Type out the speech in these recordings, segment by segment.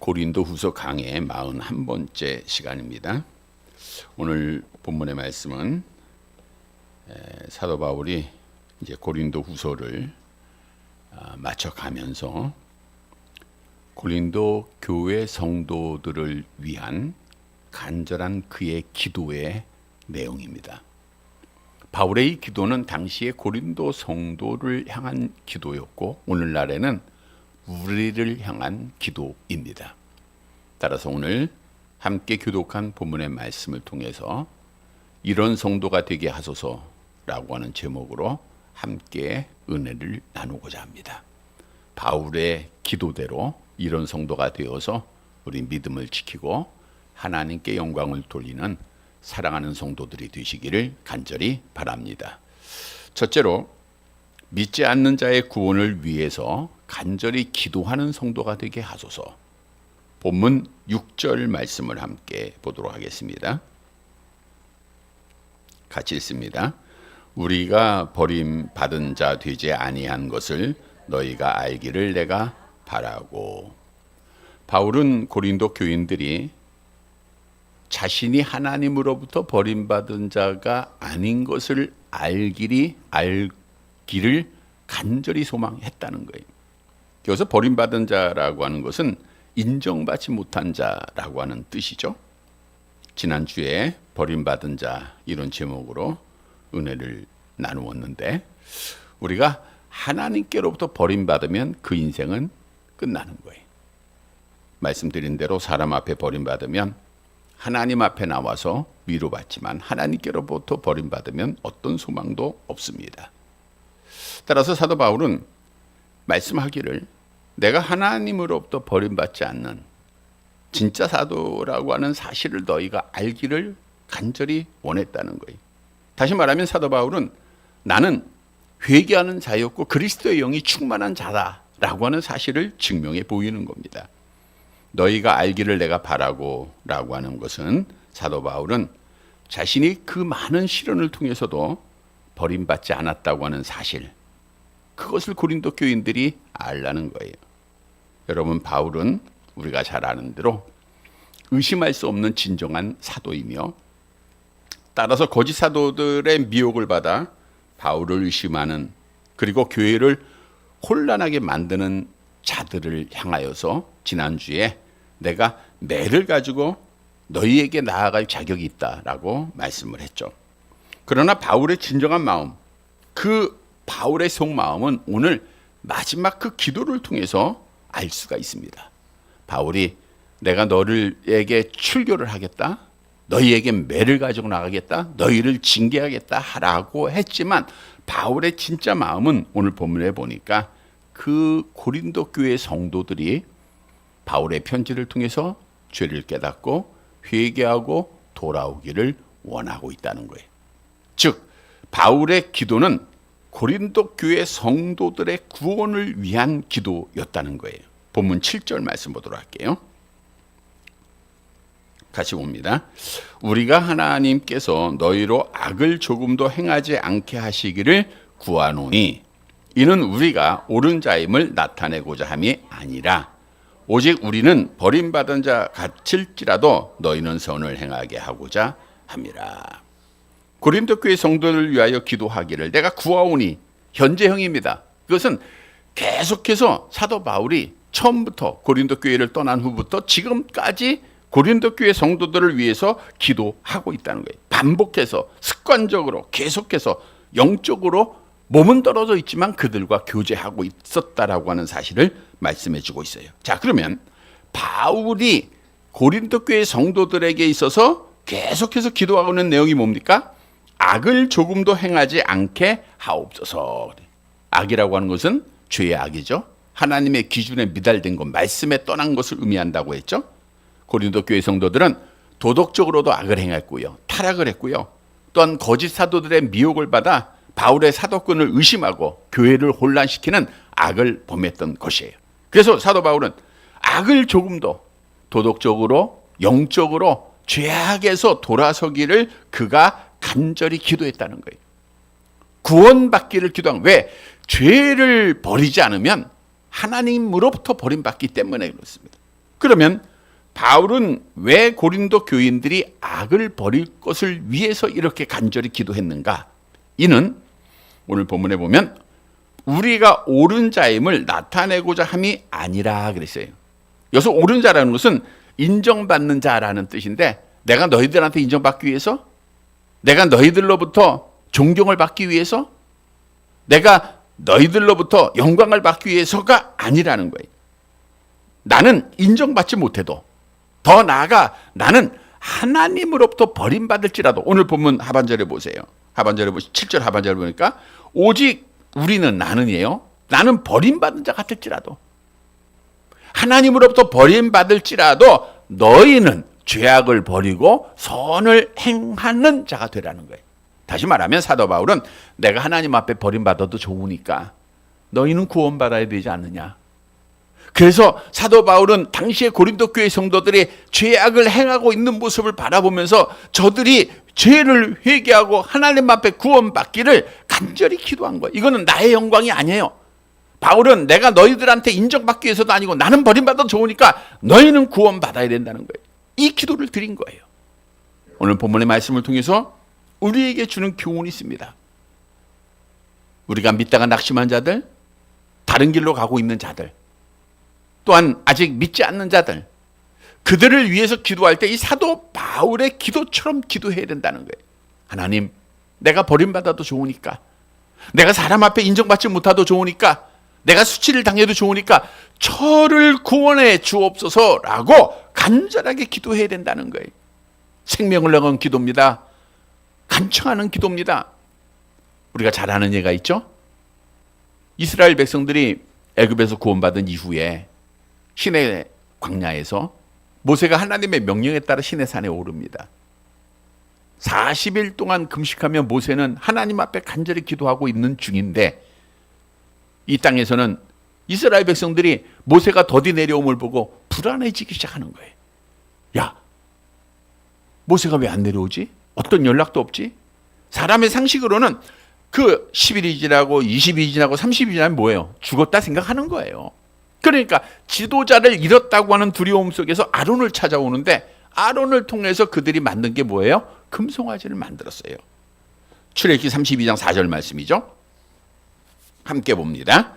고린도후서 강의 41번째 시간입니다. 오늘 본문의 말씀은 사도 바울이 이제 고린도후서를 마쳐가면서 고린도 교회 성도들을 위한 간절한 그의 기도의 내용입니다. 바울의 이 기도는 당시의 고린도 성도를 향한 기도였고 오늘날에는 우리를 향한 기도입니다. 따라서 오늘 함께 교독한 본문의 말씀을 통해서 이런 성도가 되게 하소서라고 하는 제목으로 함께 은혜를 나누고자 합니다. 바울의 기도대로 이런 성도가 되어서 우리 믿음을 지키고 하나님께 영광을 돌리는 사랑하는 성도들이 되시기를 간절히 바랍니다. 첫째로 믿지 않는 자의 구원을 위해서 간절히 기도하는 성도가 되게 하소서. 본문 6절 말씀을 함께 보도록 하겠습니다. 같이 읽습니다. 우리가 버림받은 자 되지 아니한 것을 너희가 알기를 내가 바라고. 바울은 고린도 교인들이 자신이 하나님으로부터 버림받은 자가 아닌 것을 알기를 간절히 소망했다는 거예요. 여기서 버림받은 자라고 하는 것은 인정받지 못한 자라고 하는 뜻이죠. 지난주에 버림받은 자 이런 제목으로 은혜를 나누었는데 우리가 하나님께로부터 버림받으면 그 인생은 끝나는 거예요. 말씀드린 대로 사람 앞에 버림받으면 하나님 앞에 나와서 위로받지만 하나님께로부터 버림받으면 어떤 소망도 없습니다. 따라서 사도 바울은 말씀하기를 내가 하나님으로부터 버림받지 않는 진짜 사도라고 하는 사실을 너희가 알기를 간절히 원했다는 거예요. 다시 말하면 사도 바울은 나는 회개하는 자였고 그리스도의 영이 충만한 자다라고 하는 사실을 증명해 보이는 겁니다. 너희가 알기를 내가 바라고 라고 하는 것은 사도 바울은 자신이 그 많은 시련을 통해서도 버림받지 않았다고 하는 사실, 그것을 고린도 교인들이 알라는 거예요. 여러분, 바울은 우리가 잘 아는 대로 의심할 수 없는 진정한 사도이며 따라서 거짓 사도들의 미혹을 받아 바울을 의심하는 그리고 교회를 혼란하게 만드는 자들을 향하여서 지난주에 내가 매를 가지고 너희에게 나아갈 자격이 있다라고 말씀을 했죠. 그러나 바울의 진정한 마음, 그 바울의 속마음은 오늘 마지막 그 기도를 통해서 알 수가 있습니다. 바울이 내가 너희에게 출교를 하겠다, 너희에게 매를 가지고 나가겠다, 너희를 징계하겠다 하라고 했지만 바울의 진짜 마음은 오늘 본문에 보니까 그 고린도 교회 성도들이 바울의 편지를 통해서 죄를 깨닫고 회개하고 돌아오기를 원하고 있다는 거예요. 즉 바울의 기도는 고린도 교회 성도들의 구원을 위한 기도였다는 거예요. 본문 7절 말씀 보도록 할게요. 같이 봅니다. 우리가 하나님께서 너희로 악을 조금도 행하지 않게 하시기를 구하노니 이는 우리가 옳은 자임을 나타내고자 함이 아니라 오직 우리는 버림받은 자 같을지라도 너희는 선을 행하게 하고자 함이라. 고린도 교회 성도를 위하여 기도하기를 내가 구하오니 현재형입니다. 그것은 계속해서 사도 바울이 처음부터 고린도 교회를 떠난 후부터 지금까지 고린도 교회 성도들을 위해서 기도하고 있다는 거예요. 반복해서 습관적으로 계속해서 영적으로 몸은 떨어져 있지만 그들과 교제하고 있었다라고 하는 사실을 말씀해 주고 있어요. 자, 그러면 바울이 고린도 교회 성도들에게 있어서 계속해서 기도하고 있는 내용이 뭡니까? 악을 조금도 행하지 않게 하옵소서. 악이라고 하는 것은 죄의 악이죠. 하나님의 기준에 미달된 것, 말씀에 떠난 것을 의미한다고 했죠. 고린도 교회 성도들은 도덕적으로도 악을 행했고요, 타락을 했고요, 또한 거짓 사도들의 미혹을 받아 바울의 사도권을 의심하고 교회를 혼란시키는 악을 범했던 것이에요. 그래서 사도 바울은 악을 조금도 도덕적으로 영적으로 죄악에서 돌아서기를 그가 간절히 기도했다는 거예요. 구원받기를 기도한, 왜? 죄를 버리지 않으면 하나님으로부터 버림받기 때문에 그렇습니다. 그러면 바울은 왜 고린도 교인들이 악을 버릴 것을 위해서 이렇게 간절히 기도했는가? 이는 오늘 본문에 보면 우리가 옳은 자임을 나타내고자 함이 아니라 그랬어요. 여기서 옳은 자라는 것은 인정받는 자라는 뜻인데, 내가 너희들한테 인정받기 위해서, 내가 너희들로부터 존경을 받기 위해서, 내가 너희들로부터 영광을 받기 위해서가 아니라는 거예요. 나는 인정받지 못해도, 더 나아가 나는 하나님으로부터 버림받을지라도, 오늘 본문 하반절에 보세요. 하반절에 7절 하반절에 보니까 오직 우리는, 나는이에요, 나는 버림받은 자 같을지라도, 하나님으로부터 버림받을지라도 너희는 죄악을 버리고 선을 행하는 자가 되라는 거예요. 다시 말하면 사도 바울은 내가 하나님 앞에 버림받아도 좋으니까 너희는 구원받아야 되지 않느냐. 그래서 사도 바울은 당시에 고린도 교회 성도들이 죄악을 행하고 있는 모습을 바라보면서 저들이 죄를 회개하고 하나님 앞에 구원받기를 간절히 기도한 거예요. 이거는 나의 영광이 아니에요. 바울은 내가 너희들한테 인정받기 위해서도 아니고 나는 버림받아도 좋으니까 너희는 구원받아야 된다는 거예요. 이 기도를 드린 거예요. 오늘 본문의 말씀을 통해서 우리에게 주는 교훈이 있습니다. 우리가 믿다가 낙심한 자들, 다른 길로 가고 있는 자들, 또한 아직 믿지 않는 자들, 그들을 위해서 기도할 때 이 사도 바울의 기도처럼 기도해야 된다는 거예요. 하나님, 내가 버림받아도 좋으니까, 내가 사람 앞에 인정받지 못해도 좋으니까, 내가 수치를 당해도 좋으니까 저를 구원해 주옵소서라고 간절하게 기도해야 된다는 거예요. 생명을 내건 기도입니다. 간청하는 기도입니다. 우리가 잘 아는 예가 있죠? 이스라엘 백성들이 애굽에서 구원받은 이후에 시내 광야에서 모세가 하나님의 명령에 따라 시내산에 오릅니다. 40일 동안 금식하며 모세는 하나님 앞에 간절히 기도하고 있는 중인데, 이 땅에서는 이스라엘 백성들이 모세가 더디 내려옴을 보고 불안해지기 시작하는 거예요. 야, 모세가 왜 안 내려오지? 어떤 연락도 없지? 사람의 상식으로는 그 10일이 지나고 20일이 지나고 30일이 지나면 뭐예요? 죽었다 생각하는 거예요. 그러니까 지도자를 잃었다고 하는 두려움 속에서 아론을 찾아오는데, 아론을 통해서 그들이 만든 게 뭐예요? 금송아지를 만들었어요. 출애굽기 32장 4절 말씀이죠. 함께 봅니다.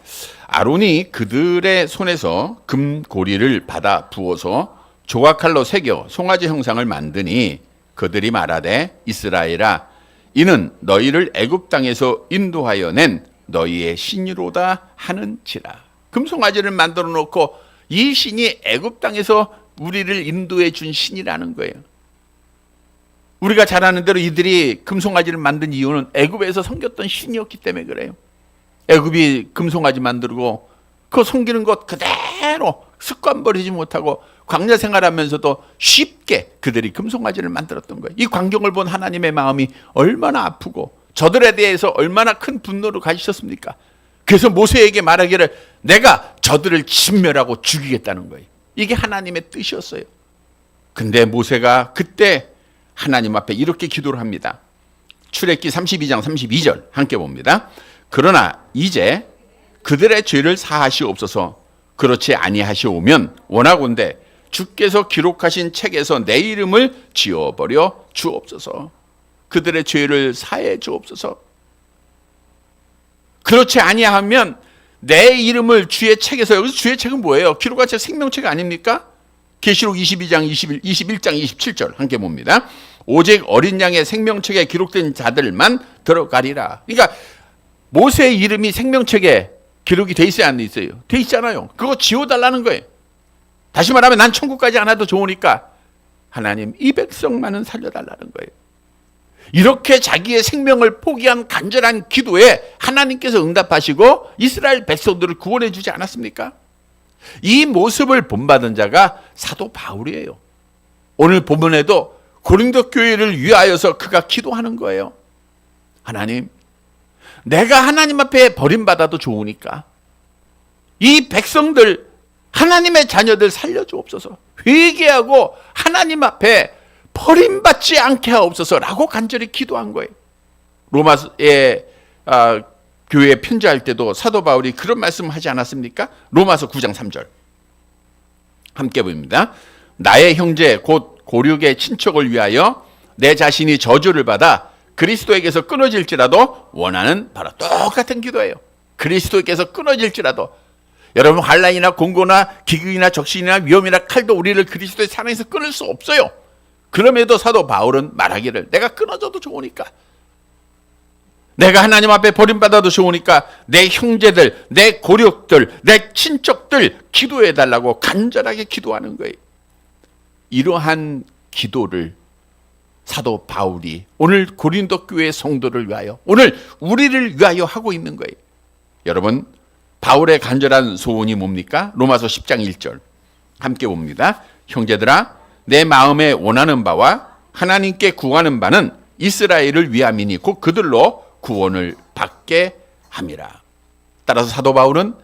아론이 그들의 손에서 금고리를 받아 부어서 조각칼로 새겨 송아지 형상을 만드니 그들이 말하되, 이스라엘아, 이는 너희를 애굽 땅에서 인도하여 낸 너희의 신이로다 하는지라. 금송아지를 만들어 놓고 이 신이 애굽 땅에서 우리를 인도해 준 신이라는 거예요. 우리가 잘 아는 대로 이들이 금송아지를 만든 이유는 애굽에서 섬겼던 신이었기 때문에 그래요. 애굽이 금송아지 만들고 그 섬기는 것 그대로 습관 버리지 못하고 광야 생활하면서도 쉽게 그들이 금송아지를 만들었던 거예요. 이 광경을 본 하나님의 마음이 얼마나 아프고 저들에 대해서 얼마나 큰 분노를 가지셨습니까? 그래서 모세에게 말하기를 내가 저들을 진멸하고 죽이겠다는 거예요. 이게 하나님의 뜻이었어요. 근데 모세가 그때 하나님 앞에 이렇게 기도를 합니다. 출애굽기 32장 32절 함께 봅니다. 그러나 이제 그들의 죄를 사하시옵소서. 그렇지 아니하시오면 원하건대 주께서 기록하신 책에서 내 이름을 지워버려 주옵소서. 그들의 죄를 사해 주옵소서. 그렇지 아니하면 내 이름을 주의 책에서, 여기서 주의 책은 뭐예요? 기록한 책 생명책 아닙니까? 계시록 22장 21장 27절 함께 봅니다. 오직 어린 양의 생명책에 기록된 자들만 들어가리라. 그러니까 모세의 이름이 생명책에 기록이 돼 있어야 안 돼 있어요? 돼 있잖아요. 그거 지워달라는 거예요. 다시 말하면 난 천국까지 안 와도 좋으니까 하나님 이 백성만은 살려달라는 거예요. 이렇게 자기의 생명을 포기한 간절한 기도에 하나님께서 응답하시고 이스라엘 백성들을 구원해 주지 않았습니까? 이 모습을 본받은 자가 사도 바울이에요. 오늘 본문에도 고린도 교회를 위하여서 그가 기도하는 거예요. 하나님, 내가 하나님 앞에 버림받아도 좋으니까 이 백성들, 하나님의 자녀들 살려주옵소서. 회개하고 하나님 앞에 버림받지 않게 하옵소서라고 간절히 기도한 거예요. 로마의 교회에 편지할 때도 사도 바울이 그런 말씀을 하지 않았습니까? 로마서 9장 3절. 함께 봅니다. 나의 형제 곧 고륙의 친척을 위하여 내 자신이 저주를 받아 그리스도에게서 끊어질지라도 원하는 바로 똑같은 기도예요. 그리스도에게서 끊어질지라도. 여러분, 환난이나 공고나 기근이나 적신이나 위험이나 칼도 우리를 그리스도의 사랑에서 끊을 수 없어요. 그럼에도 사도 바울은 말하기를 내가 끊어져도 좋으니까, 내가 하나님 앞에 버림받아도 좋으니까 내 형제들, 내 고륙들, 내 친척들 기도해달라고 간절하게 기도하는 거예요. 이러한 기도를 사도 바울이 오늘 고린도 교회 성도를 위하여, 오늘 우리를 위하여 하고 있는 거예요. 여러분, 바울의 간절한 소원이 뭡니까? 로마서 10장 1절 함께 봅니다. 형제들아, 내 마음에 원하는 바와 하나님께 구하는 바는 이스라엘을 위함이니 곧 그들로 구원을 받게 함이라. 따라서 사도 바울은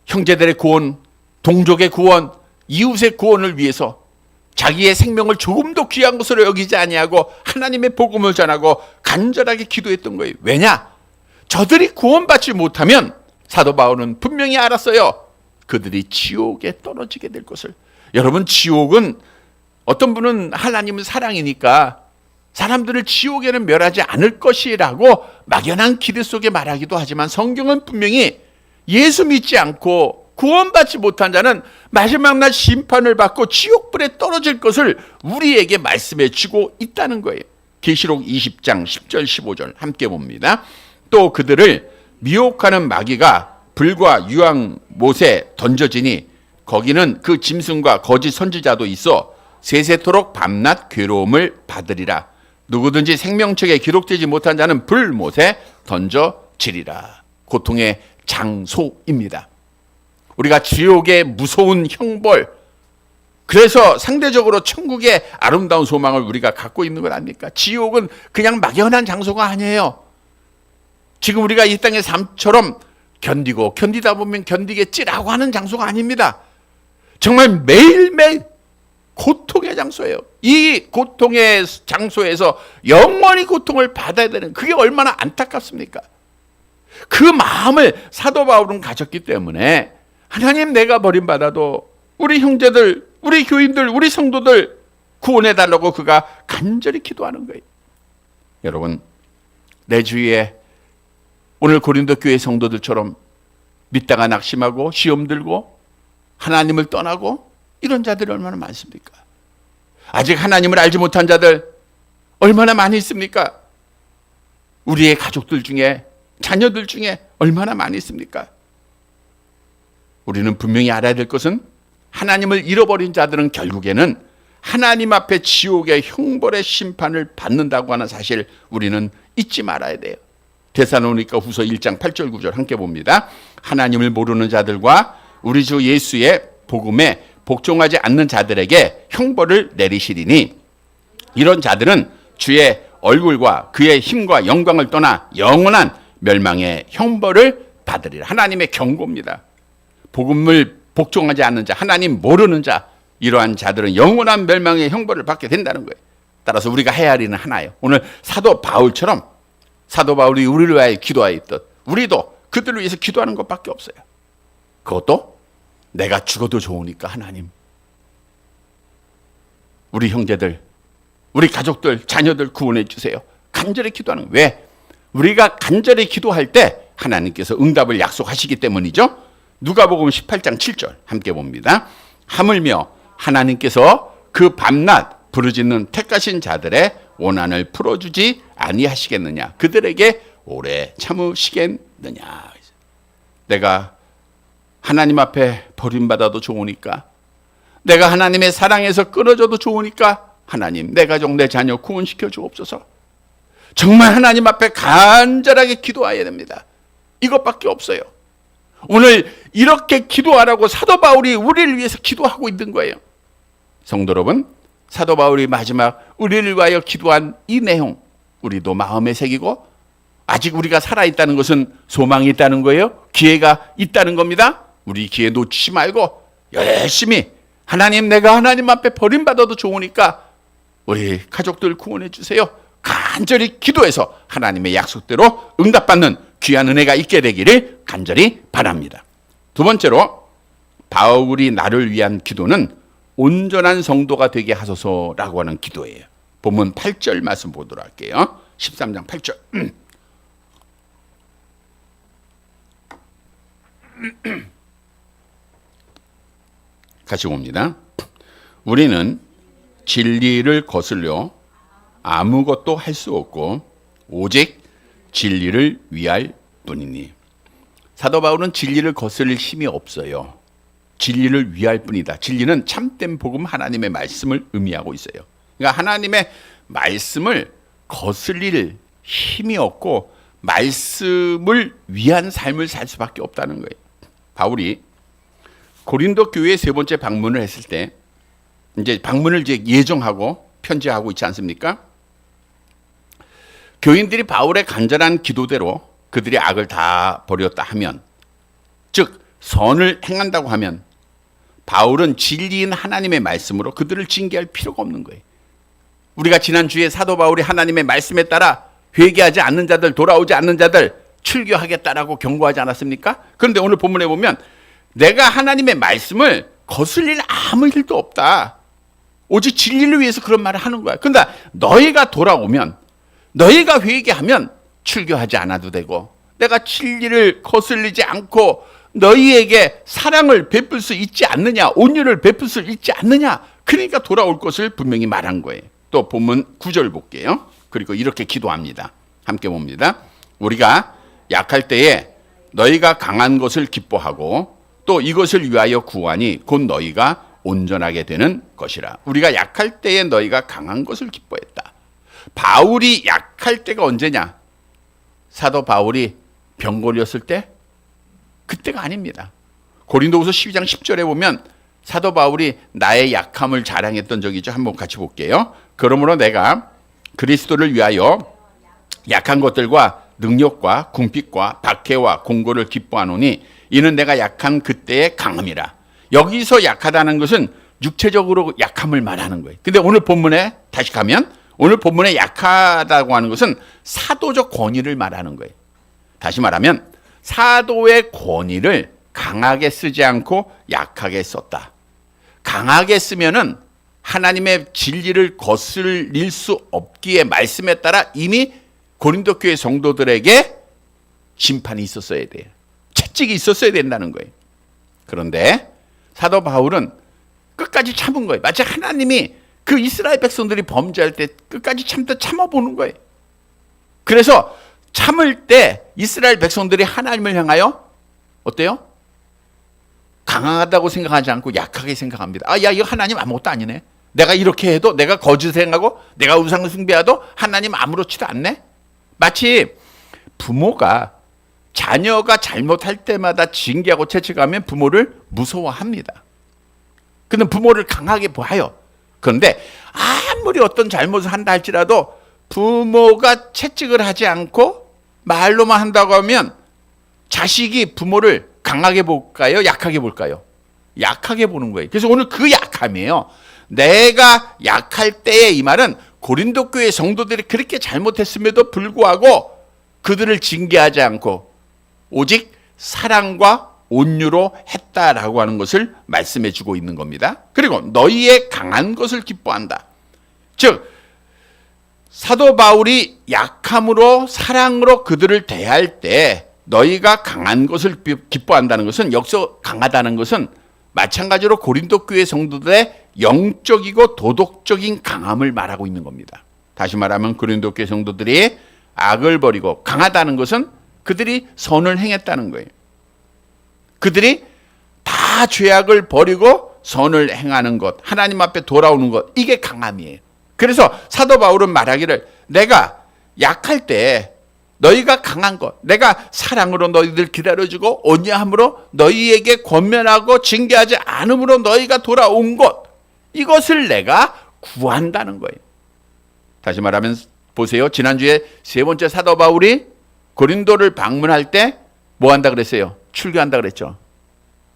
형제들의 구원, 동족의 구원, 이웃의 구원을 위해서 자기의 생명을 조금도 귀한 것으로 여기지 아니하고 하나님의 복음을 전하고 간절하게 기도했던 거예요. 왜냐? 저들이 구원받지 못하면 사도 바울은 분명히 알았어요. 그들이 지옥에 떨어지게 될 것을. 여러분, 지옥은, 어떤 분은 하나님은 사랑이니까 사람들을 지옥에는 멸하지 않을 것이라고 막연한 기대 속에 말하기도 하지만, 성경은 분명히 예수 믿지 않고 구원받지 못한 자는 마지막 날 심판을 받고 지옥불에 떨어질 것을 우리에게 말씀해 주고 있다는 거예요. 계시록 20장 10절 15절 함께 봅니다. 또 그들을 미혹하는 마귀가 불과 유황 못에 던져지니 거기는 그 짐승과 거짓 선지자도 있어 세세토록 밤낮 괴로움을 받으리라. 누구든지 생명책에 기록되지 못한 자는 불못에 던져지리라. 고통의 장소입니다. 우리가 지옥의 무서운 형벌, 그래서 상대적으로 천국의 아름다운 소망을 우리가 갖고 있는 것 아닙니까? 지옥은 그냥 막연한 장소가 아니에요. 지금 우리가 이 땅의 삶처럼 견디다 보면 견디겠지라고 하는 장소가 아닙니다. 정말 매일매일 고통의 장소예요. 이 고통의 장소에서 영원히 고통을 받아야 되는, 그게 얼마나 안타깝습니까? 그 마음을 사도 바울은 가졌기 때문에 하나님, 내가 버림받아도 우리 형제들, 우리 교인들, 우리 성도들 구원해달라고 그가 간절히 기도하는 거예요. 여러분, 내 주위에 오늘 고린도 교회 성도들처럼 믿다가 낙심하고 시험 들고 하나님을 떠나고 이런 자들이 얼마나 많습니까? 아직 하나님을 알지 못한 자들 얼마나 많이 있습니까? 우리의 가족들 중에, 자녀들 중에 얼마나 많이 있습니까? 우리는 분명히 알아야 될 것은 하나님을 잃어버린 자들은 결국에는 하나님 앞에 지옥의 형벌의 심판을 받는다고 하는 사실 우리는 잊지 말아야 돼요. 데살로니가 후서 1장 8절 9절 함께 봅니다. 하나님을 모르는 자들과 우리 주 예수의 복음에 복종하지 않는 자들에게 형벌을 내리시리니 이런 자들은 주의 얼굴과 그의 힘과 영광을 떠나 영원한 멸망의 형벌을 받으리라. 하나님의 경고입니다. 복음을 복종하지 않는 자, 하나님 모르는 자, 이러한 자들은 영원한 멸망의 형벌을 받게 된다는 거예요. 따라서 우리가 해야 할 일은 하나예요. 오늘 사도 바울처럼 사도 바울이 우리를 위하여 기도하였듯 우리도 그들을 위해서 기도하는 것밖에 없어요. 그것도 내가 죽어도 좋으니까 하나님, 우리 형제들, 우리 가족들, 자녀들 구원해 주세요. 간절히 기도하는 거예요. 왜? 우리가 간절히 기도할 때 하나님께서 응답을 약속하시기 때문이죠. 누가복음 18장 7절 함께 봅니다. 하물며 하나님께서 그 밤낮 부르짖는 택하신 자들의 원한을 풀어주지 아니하시겠느냐, 그들에게 오래 참으시겠느냐. 내가 하나님 앞에 버림받아도 좋으니까, 내가 하나님의 사랑에서 끊어져도 좋으니까 하나님, 내 가족, 내 자녀 구원시켜 주옵소서. 정말 하나님 앞에 간절하게 기도해야 됩니다. 이것밖에 없어요. 오늘 이렇게 기도하라고 사도 바울이 우리를 위해서 기도하고 있는 거예요. 성도 여러분, 사도 바울이 마지막 우리를 위하여 기도한 이 내용 우리도 마음에 새기고, 아직 우리가 살아있다는 것은 소망이 있다는 거예요. 기회가 있다는 겁니다. 우리 기회 놓치지 말고 열심히 하나님, 내가 하나님 앞에 버림받아도 좋으니까 우리 가족들 구원해 주세요. 간절히 기도해서 하나님의 약속대로 응답받는 귀한 은혜가 있게 되기를 간절히 바랍니다. 두 번째로, 바울이 나를 위한 기도는 온전한 성도가 되게 하소서라고 하는 기도예요. 본문 8절 말씀 보도록 할게요. 13장 8절. 같이 봅니다. 우리는 진리를 거슬려 아무것도 할 수 없고 오직 진리를 위할 뿐이니. 사도 바울은 진리를 거스릴 힘이 없어요. 진리를 위할 뿐이다. 진리는 참된 복음 하나님의 말씀을 의미하고 있어요. 그러니까 하나님의 말씀을 거슬릴 힘이 없고 말씀을 위한 삶을 살 수밖에 없다는 거예요. 바울이 고린도 교회에 세 번째 방문을 했을 때 이제 방문을 이제 예정하고 편지하고 있지 않습니까? 교인들이 바울의 간절한 기도대로 그들이 악을 다 버렸다 하면, 즉 선을 행한다고 하면 바울은 진리인 하나님의 말씀으로 그들을 징계할 필요가 없는 거예요. 우리가 지난주에 사도 바울이 하나님의 말씀에 따라 회개하지 않는 자들, 돌아오지 않는 자들 출교하겠다라고 경고하지 않았습니까? 그런데 오늘 본문에 보면 내가 하나님의 말씀을 거슬릴 아무 일도 없다. 오직 진리를 위해서 그런 말을 하는 거야. 그런데 너희가 돌아오면, 너희가 회개하면 출교하지 않아도 되고 내가 진리를 거슬리지 않고 너희에게 사랑을 베풀 수 있지 않느냐, 온유를 베풀 수 있지 않느냐, 그러니까 돌아올 것을 분명히 말한 거예요. 또 본문 9절 볼게요. 그리고 이렇게 기도합니다. 함께 봅니다. 우리가 약할 때에 너희가 강한 것을 기뻐하고 또 이것을 위하여 구하니 곧 너희가 온전하게 되는 것이라. 우리가 약할 때에 너희가 강한 것을 기뻐했다. 바울이 약할 때가 언제냐? 사도 바울이 병 걸렸을 때? 그때가 아닙니다. 고린도후서 12장 10절에 보면 사도 바울이 나의 약함을 자랑했던 적이죠. 한번 같이 볼게요. 그러므로 내가 그리스도를 위하여 약한 것들과 능력과 궁핍과 박해와 공고를 기뻐하노니 이는 내가 약한 그때의 강함이라. 여기서 약하다는 것은 육체적으로 약함을 말하는 거예요. 근데 오늘 본문에 다시 가면 오늘 본문에 약하다고 하는 것은 사도적 권위를 말하는 거예요. 다시 말하면 사도의 권위를 강하게 쓰지 않고 약하게 썼다. 강하게 쓰면은 하나님의 진리를 거슬릴 수 없기에 말씀에 따라 이미 고린도 교회 성도들에게 심판이 있었어야 돼요. 채찍이 있었어야 된다는 거예요. 그런데 사도 바울은 끝까지 참은 거예요. 마치 하나님이 그 이스라엘 백성들이 범죄할 때 끝까지 참아보는 거예요. 그래서 참을 때 이스라엘 백성들이 하나님을 향하여 어때요? 강하다고 생각하지 않고 약하게 생각합니다. 아, 야, 이거 하나님 아무것도 아니네. 내가 이렇게 해도, 내가 거짓을 행하고 내가 우상을 숭배해도 하나님 아무렇지도 않네. 마치 부모가 자녀가 잘못할 때마다 징계하고 채찍하면 부모를 무서워합니다. 그는 부모를 강하게 봐요. 그런데 아무리 어떤 잘못을 한다 할지라도 부모가 채찍을 하지 않고 말로만 한다고 하면 자식이 부모를 강하게 볼까요? 약하게 볼까요? 약하게 보는 거예요. 그래서 오늘 그 약함이에요. 내가 약할 때에 이 말은 고린도 교회 성도들이 그렇게 잘못했음에도 불구하고 그들을 징계하지 않고 오직 사랑과 온유로 했다라고 하는 것을 말씀해 주고 있는 겁니다. 그리고 너희의 강한 것을 기뻐한다. 즉 사도 바울이 약함으로 사랑으로 그들을 대할 때 너희가 강한 것을 기뻐한다는 것은, 여기서 강하다는 것은 마찬가지로 고린도 교회 성도들의 영적이고 도덕적인 강함을 말하고 있는 겁니다. 다시 말하면 고린도 교회 성도들이 악을 버리고, 강하다는 것은 그들이 선을 행했다는 거예요. 그들이 다 죄악을 버리고 선을 행하는 것, 하나님 앞에 돌아오는 것, 이게 강함이에요. 그래서 사도 바울은 말하기를 내가 약할 때 너희가 강한 것, 내가 사랑으로 너희들 기다려주고 온유함으로 너희에게 권면하고 징계하지 않음으로 너희가 돌아온 것, 이것을 내가 구한다는 거예요. 다시 말하면 보세요. 지난주에 세 번째 사도 바울이 고린도를 방문할 때 뭐 한다 그랬어요? 출교한다 그랬죠.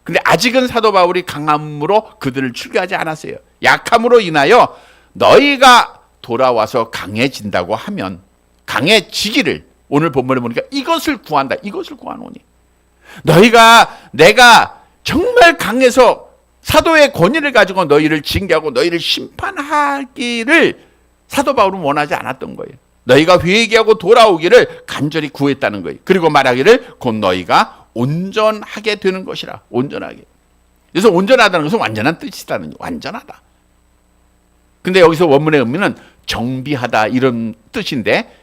근데 아직은 사도 바울이 강함으로 그들을 출교하지 않았어요. 약함으로 인하여 너희가 돌아와서 강해진다고 하면, 강해지기를 오늘 본문에 보니까 이것을 구한다. 이것을 구하노니. 너희가 내가 정말 강해서 사도의 권위를 가지고 너희를 징계하고 너희를 심판하기를 사도 바울은 원하지 않았던 거예요. 너희가 회개하고 돌아오기를 간절히 구했다는 거예요. 그리고 말하기를 곧 너희가 온전하게 되는 것이라. 온전하게. 그래서 온전하다는 것은 완전한 뜻이라는 거예요. 완전하다. 근데 여기서 원문의 의미는 정비하다 이런 뜻인데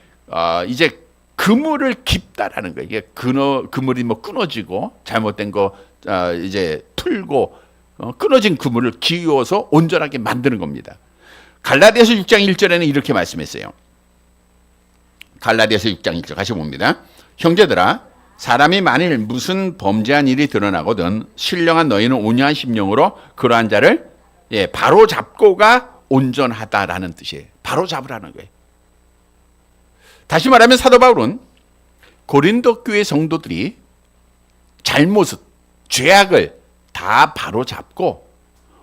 이제 그물을 깊다라는 거예요. 이게 그물이 뭐 끊어지고 잘못된 거 이제 풀고 끊어진 그물을 기워서 온전하게 만드는 겁니다. 갈라디아서 6장 1절에는 이렇게 말씀했어요. 갈라디아서 6장 1절 같이 봅니다. 형제들아 사람이 만일 무슨 범죄한 일이 드러나거든 신령한 너희는 온유한 심령으로 그러한 자를 바로 잡고가 온전하다라는 뜻이에요. 바로 잡으라는 거예요. 다시 말하면 사도 바울은 고린도 교회 성도들이 잘못을 죄악을 다 바로 잡고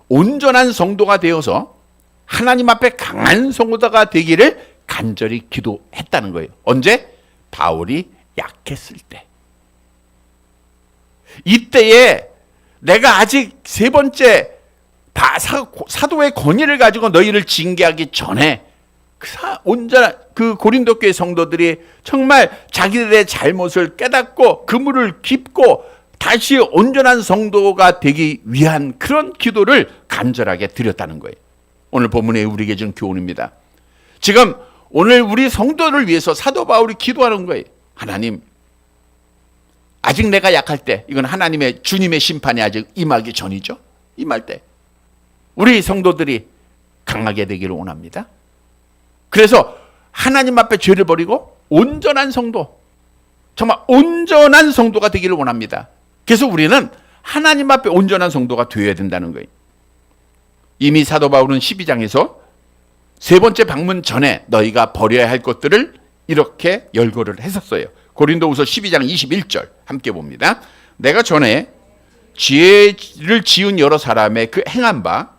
온전한 성도가 되어서 하나님 앞에 강한 성도가 되기를 간절히 기도했다는 거예요. 언제? 바울이 약했을 때. 이때에 내가 아직 세 번째 사도의 권위를 가지고 너희를 징계하기 전에 온전한 그 고린도 교회 성도들이 정말 자기들의 잘못을 깨닫고 그물을 깁고 다시 온전한 성도가 되기 위한 그런 기도를 간절하게 드렸다는 거예요. 오늘 본문에 우리에게 준 교훈입니다. 지금 오늘 우리 성도를 위해서 사도 바울이 기도하는 거예요. 하나님, 아직 내가 약할 때, 이건 하나님의 주님의 심판이 아직 임하기 전이죠. 임할 때 우리 성도들이 강하게 되기를 원합니다. 그래서 하나님 앞에 죄를 버리고 온전한 성도, 정말 온전한 성도가 되기를 원합니다. 그래서 우리는 하나님 앞에 온전한 성도가 되어야 된다는 거예요. 이미 사도 바울은 12장에서 세 번째 방문 전에 너희가 버려야 할 것들을 이렇게 열거를 했었어요. 고린도후서 12장 21절 함께 봅니다. 내가 전에 지혜를 지은 여러 사람의 그 행한 바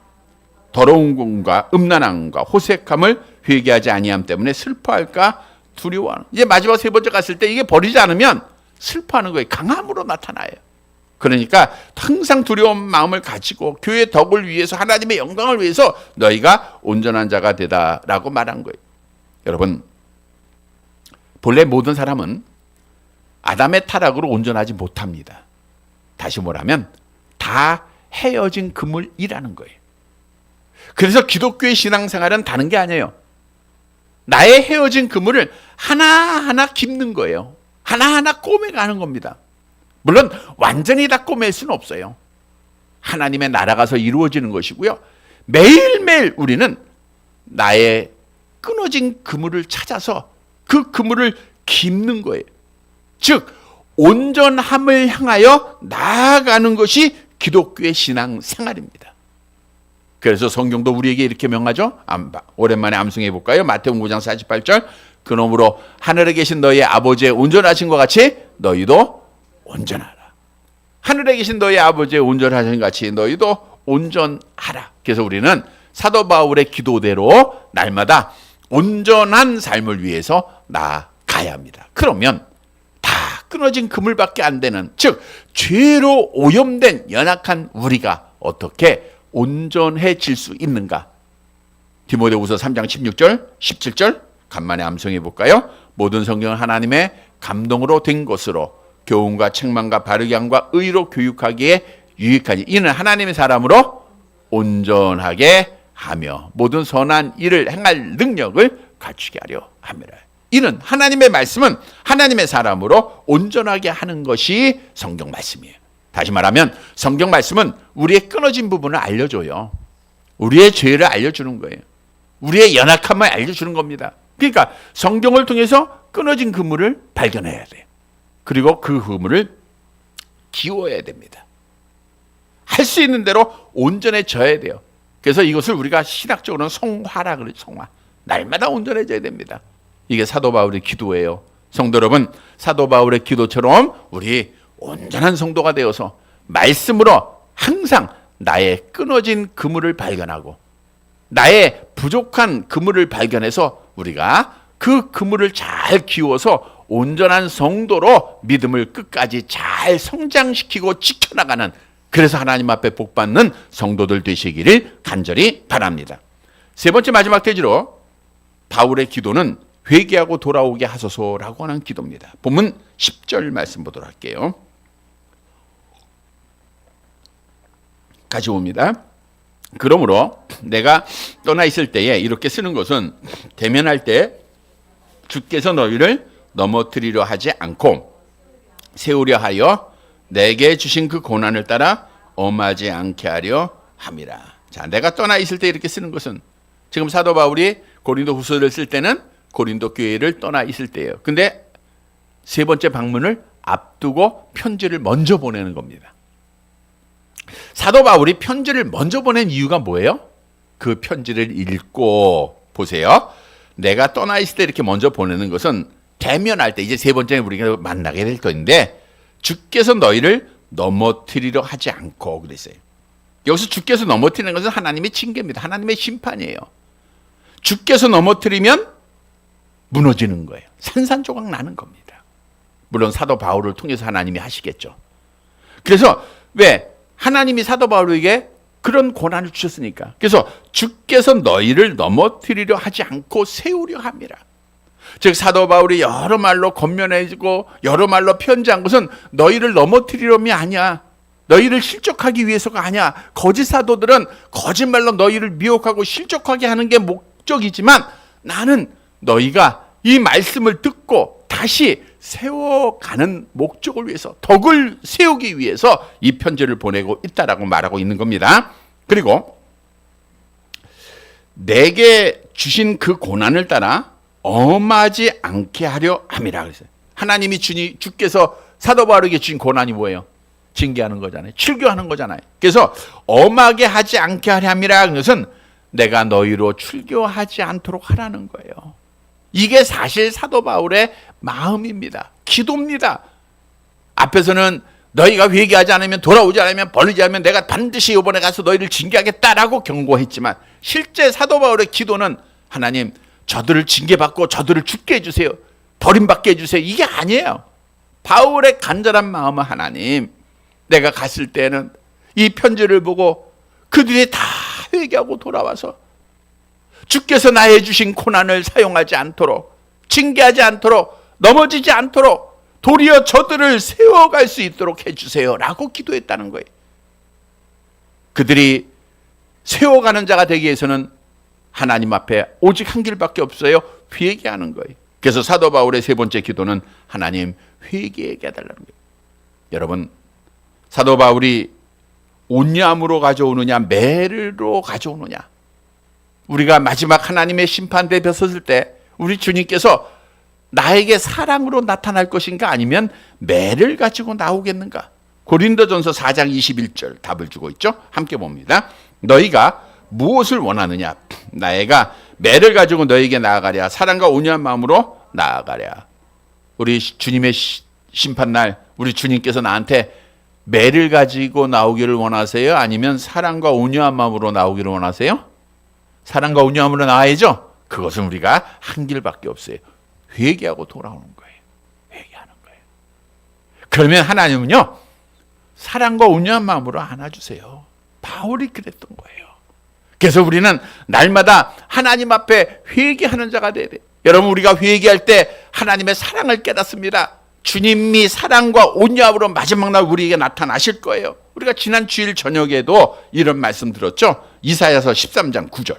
더러운 것과 음란함과 호색함을 회개하지 아니함 때문에 슬퍼할까 두려워하는. 이제 마지막 세 번째 갔을 때 이게 버리지 않으면 슬퍼하는 거예요. 강함으로 나타나요. 그러니까 항상 두려운 마음을 가지고 교회의 덕을 위해서 하나님의 영광을 위해서 너희가 온전한 자가 되다라고 말한 거예요. 여러분, 본래 모든 사람은 아담의 타락으로 온전하지 못합니다. 다시 말하면 다 헤어진 그물이라는 거예요. 그래서 기독교의 신앙생활은 다른 게 아니에요. 나의 헤어진 그물을 하나하나 깁는 거예요. 하나하나 꼬매가는 겁니다. 물론 완전히 다 꼬맬 수는 없어요. 하나님의 나라가서 이루어지는 것이고요. 매일매일 우리는 나의 끊어진 그물을 찾아서 그 그물을 깁는 거예요. 즉 온전함을 향하여 나아가는 것이 기독교의 신앙 생활입니다. 그래서 성경도 우리에게 이렇게 명하죠. 오랜만에 암송해 볼까요? 마태복음 5장 48절 그러므로 하늘에 계신 너희의 아버지의 온전하신 것 같이 너희도 온전하라. 하늘에 계신 너희 아버지의 온전하신 것 같이 너희도 온전하라. 그래서 우리는 사도 바울의 기도대로 날마다 온전한 삶을 위해서 나아가야 합니다. 그러면 다 끊어진 그물밖에 안 되는, 즉 죄로 오염된 연약한 우리가 어떻게 온전해질 수 있는가? 디모데후서 3장 16절 17절 간만에 암송해 볼까요? 모든 성경은 하나님의 감동으로 된 것으로 교훈과 책망과 바르게 함과 의로 교육하기에 유익하니 이는 하나님의 사람으로 온전하게 하며 모든 선한 일을 행할 능력을 갖추게 하려 함이라. 이는 하나님의 말씀은 하나님의 사람으로 온전하게 하는 것이 성경 말씀이에요. 다시 말하면 성경 말씀은 우리의 끊어진 부분을 알려줘요. 우리의 죄를 알려주는 거예요. 우리의 연약함을 알려주는 겁니다. 그러니까 성경을 통해서 끊어진 그물을 발견해야 돼요. 그리고 그 그물을 기워야 됩니다. 할 수 있는 대로 온전해져야 돼요. 그래서 이것을 우리가 신학적으로는 성화라 그래요. 성화. 날마다 온전해져야 됩니다. 이게 사도 바울의 기도예요. 성도 여러분, 사도 바울의 기도처럼 우리 온전한 성도가 되어서 말씀으로 항상 나의 끊어진 그물을 발견하고 나의 부족한 그물을 발견해서 우리가 그 그물을 잘 키워서 온전한 성도로 믿음을 끝까지 잘 성장시키고 지켜나가는 그래서 하나님 앞에 복받는 성도들 되시기를 간절히 바랍니다. 세 번째 마지막 대지로 바울의 기도는 회개하고 돌아오게 하소서라고 하는 기도입니다. 본문 10절 말씀 보도록 할게요. 가져옵니다. 그러므로 내가 떠나 있을 때에 이렇게 쓰는 것은 대면할 때 주께서 너희를 넘어뜨리려 하지 않고 세우려 하여 내게 주신 그 고난을 따라 엄하지 않게 하려 함이라. 자, 내가 떠나 있을 때 이렇게 쓰는 것은 지금 사도 바울이 고린도 후서를 쓸 때는 고린도 교회를 떠나 있을 때예요. 근데 세 번째 방문을 앞두고 편지를 먼저 보내는 겁니다. 사도 바울이 편지를 먼저 보낸 이유가 뭐예요? 그 편지를 읽고 보세요. 내가 떠나 있을 때 이렇게 먼저 보내는 것은 대면할 때, 이제 세 번째 우리가 만나게 될 건데, 주께서 너희를 넘어뜨리려 하지 않고 그랬어요. 여기서 주께서 넘어뜨리는 것은 하나님의 징계입니다. 하나님의 심판이에요. 주께서 넘어뜨리면 무너지는 거예요. 산산조각 나는 겁니다. 물론 사도 바울을 통해서 하나님이 하시겠죠. 그래서 왜? 하나님이 사도 바울에게 그런 고난을 주셨으니까. 그래서 주께서 너희를 넘어뜨리려 하지 않고 세우려 함이라. 즉 사도 바울이 여러 말로 권면해주고 여러 말로 편지한 것은 너희를 넘어뜨리려면 아니야. 너희를 실족하기 위해서가 아니야. 거짓 사도들은 거짓말로 너희를 미혹하고 실족하게 하는 게 목적이지만 나는 너희가 이 말씀을 듣고 다시 세워가는 목적을 위해서, 덕을 세우기 위해서 이 편지를 보내고 있다라고 말하고 있는 겁니다. 그리고 내게 주신 그 고난을 따라 엄하지 않게 하려 함이라 그랬어요. 하나님이 주께서 사도 바울에게 주신 고난이 뭐예요? 징계하는 거잖아요. 출교하는 거잖아요. 그래서 엄하게 하지 않게 하려 함이라 하는 것은 내가 너희로 출교하지 않도록 하라는 거예요. 이게 사실 사도 바울의 마음입니다. 기도입니다. 앞에서는 너희가 회개하지 않으면, 돌아오지 않으면, 벌리지 않으면 내가 반드시 이번에 가서 너희를 징계하겠다라고 경고했지만 실제 사도 바울의 기도는 하나님, 저들을 징계받고 저들을 죽게 해주세요. 버림받게 해주세요. 이게 아니에요. 바울의 간절한 마음은 하나님, 내가 갔을 때는 이 편지를 보고 그들이 다 회개하고 돌아와서 주께서 나의 주신 고난을 사용하지 않도록, 징계하지 않도록, 넘어지지 않도록 도리어 저들을 세워갈 수 있도록 해주세요 라고 기도했다는 거예요. 그들이 세워가는 자가 되기 위해서는 하나님 앞에 오직 한 길밖에 없어요. 회개하는 거예요. 그래서 사도 바울의 세 번째 기도는 하나님 회개하게 해달라는 거예요. 여러분, 사도 바울이 온유함으로 가져오느냐 매를 가져오느냐, 우리가 마지막 하나님의 심판대에 섰을 때 우리 주님께서 나에게 사랑으로 나타날 것인가 아니면 매를 가지고 나오겠는가? 고린도전서 4장 21절 답을 주고 있죠. 함께 봅니다. 너희가 무엇을 원하느냐? 나애가 매를 가지고 너희에게 나아가랴, 사랑과 온유한 마음으로 나아가랴. 우리 주님의 심판날 우리 주님께서 나한테 매를 가지고 나오기를 원하세요? 아니면 사랑과 온유한 마음으로 나오기를 원하세요? 사랑과 온유함으로 나와야죠. 그것은 우리가 한 길밖에 없어요. 회개하고 돌아오는 거예요. 회개하는 거예요. 그러면 하나님은요, 사랑과 온유한 마음으로 안아주세요. 바울이 그랬던 거예요. 그래서 우리는 날마다 하나님 앞에 회개하는 자가 돼야 돼요. 여러분, 우리가 회개할 때 하나님의 사랑을 깨닫습니다. 주님이 사랑과 온유함으로 마지막 날 우리에게 나타나실 거예요. 우리가 지난 주일 저녁에도 이런 말씀 들었죠. 이사야서 13장 9절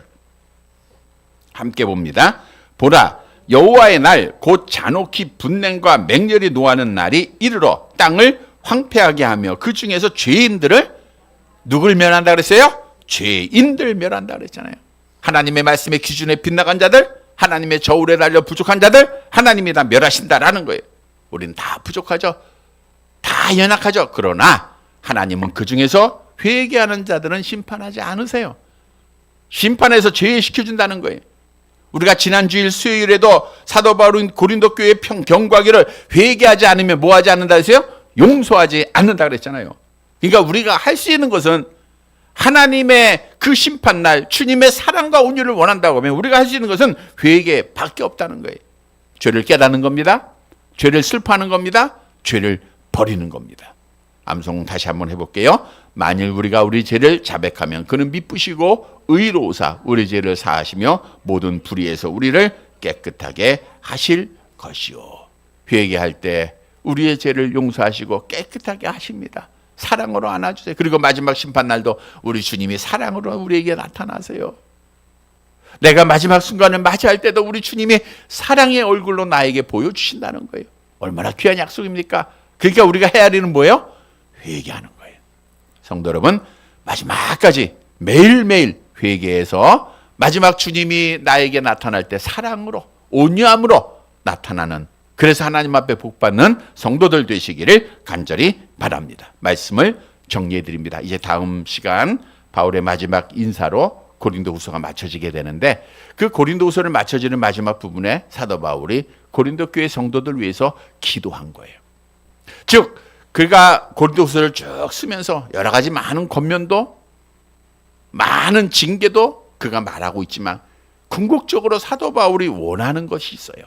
함께 봅니다. 보라, 여호와의 날 곧 잔혹히 분냉과 맹렬히 노하는 날이 이르러 땅을 황폐하게 하며 그 중에서 죄인들을, 누굴 멸한다 그랬어요? 죄인들 멸한다 그랬잖아요. 하나님의 말씀의 기준에 빗나간 자들, 하나님의 저울에 달려 부족한 자들, 하나님이 다 멸하신다라는 거예요. 우리는 다 부족하죠. 다 연약하죠. 그러나 하나님은 그 중에서 회개하는 자들은 심판하지 않으세요. 심판해서 죄시켜준다는 거예요. 우리가 지난주일 수요일에도 사도 바울은 고린도 교회에 경고하기를 회개하지 않으면 뭐 하지 않는다 했어요? 용서하지 않는다 그랬잖아요. 그러니까 우리가 할 수 있는 것은 하나님의 그 심판날 주님의 사랑과 온유를 원한다고 하면 우리가 할 수 있는 것은 회개밖에 없다는 거예요. 죄를 깨닫는 겁니다. 죄를 슬퍼하는 겁니다. 죄를 버리는 겁니다. 암송 다시 한번 해볼게요. 만일 우리가 우리 죄를 자백하면 그는 미쁘시고 의로우사 우리 죄를 사하시며 모든 불의에서 우리를 깨끗하게 하실 것이요. 회개할 때 우리의 죄를 용서하시고 깨끗하게 하십니다. 사랑으로 안아주세요. 그리고 마지막 심판날도 우리 주님이 사랑으로 우리에게 나타나세요. 내가 마지막 순간을 맞이할 때도 우리 주님이 사랑의 얼굴로 나에게 보여주신다는 거예요. 얼마나 귀한 약속입니까? 그러니까 우리가 해야 할 일은 뭐예요? 회개하는 거예요. 성도 여러분, 마지막까지 매일매일 회개해서 마지막 주님이 나에게 나타날 때 사랑으로 온유함으로 나타나는, 그래서 하나님 앞에 복받는 성도들 되시기를 간절히 바랍니다. 말씀을 정리해 드립니다. 이제 다음 시간 바울의 마지막 인사로 고린도후서가 맞춰지게 되는데, 그 고린도후서를 맞춰지는 마지막 부분에 사도 바울이 고린도 교회 성도들 위해서 기도한 거예요. 즉 그가 고린도후서를 쭉 쓰면서 여러 가지 많은 권면도 많은 징계도 그가 말하고 있지만 궁극적으로 사도 바울이 원하는 것이 있어요.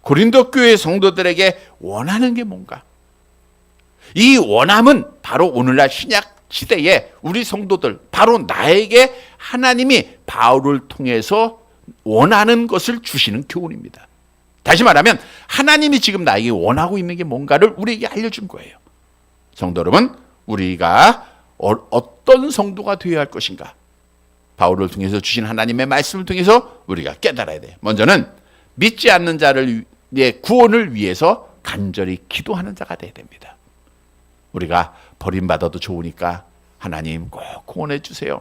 고린도 교회 성도들에게 원하는 게 뭔가? 이 원함은 바로 오늘날 신약 시대에 우리 성도들, 바로 나에게 하나님이 바울을 통해서 원하는 것을 주시는 교훈입니다. 다시 말하면 하나님이 지금 나에게 원하고 있는 게 뭔가를 우리에게 알려준 거예요. 성도 여러분, 우리가 어떤 성도가 되어야 할 것인가? 바울을 통해서 주신 하나님의 말씀을 통해서 우리가 깨달아야 돼요. 먼저는 믿지 않는 자를 위해 구원을 위해서 간절히 기도하는 자가 되어야 됩니다. 우리가 버림받아도 좋으니까 하나님 꼭 구원해 주세요.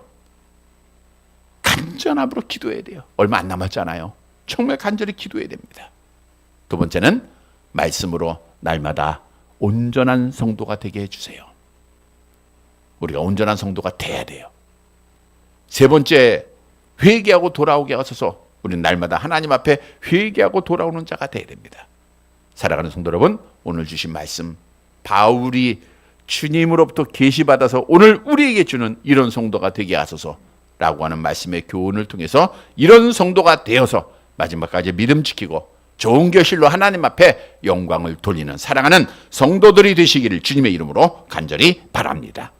간절함으로 기도해야 돼요. 얼마 안 남았잖아요. 정말 간절히 기도해야 됩니다. 두 번째는 말씀으로 날마다 온전한 성도가 되게 해주세요. 우리가 온전한 성도가 돼야 돼요. 세 번째, 회개하고 돌아오게 하소서. 우리는 날마다 하나님 앞에 회개하고 돌아오는 자가 돼야 됩니다. 사랑하는 성도 여러분, 오늘 주신 말씀, 바울이 주님으로부터 계시받아서 오늘 우리에게 주는 이런 성도가 되게 하소서라고 하는 말씀의 교훈을 통해서 이런 성도가 되어서 마지막까지 믿음 지키고 좋은 결실로 하나님 앞에 영광을 돌리는 사랑하는 성도들이 되시기를 주님의 이름으로 간절히 바랍니다.